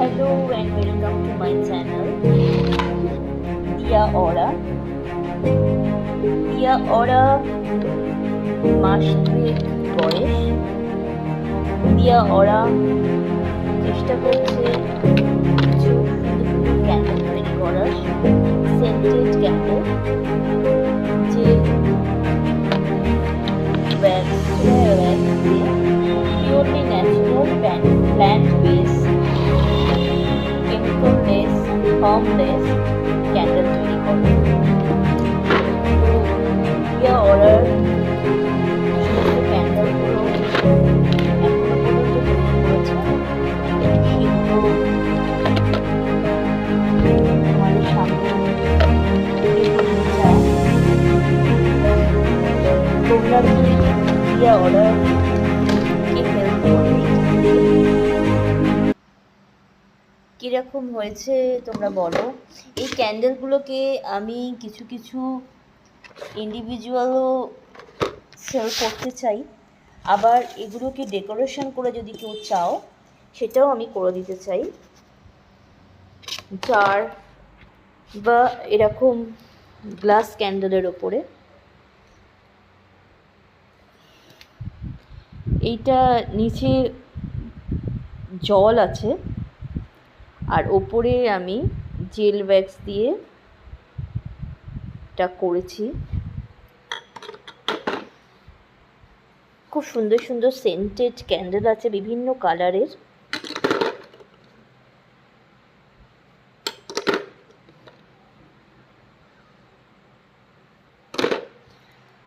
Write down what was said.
Hello and welcome to my channel Dia Aura. Dia Aura মাস দুয়েক বয়স। দিয়া Aura চেষ্টা করছে কিছু ক্যান্ডেল তৈরি করার, সেন্টেড ক্যান্ডেল, যে wax দিয়ে purely natural plant base chemicalless harmless candle তৈরি করে। তো দিয়া Auraর সমস্ত ক্যান্ডেলগুলো এখনো পর্যন্ত তৈরি করেছে, কিন্তু তোমাদের সামনে চাই তোমরা দিয়া Auraর হেল্প করো। কীরকম হয়েছে তোমরা বলো। এই ক্যান্ডেলগুলোকে আমি কিছু কিছু ইন্ডিভিজুয়ালও সেল করতে চাই, আবার এগুলোকে ডেকোরেশন করে যদি কেউ চাও সেটাও আমি করে দিতে চাই। জার বা এরকম গ্লাস ক্যান্ডেলের ওপরে। এইটা নিচে জল আছে আর ওপরে আমি জেল ওয়্যাক্স দিয়ে এটা করেছি। খুব সুন্দর সুন্দর সেন্টেড ক্যান্ডেল আছে বিভিন্ন কালারের।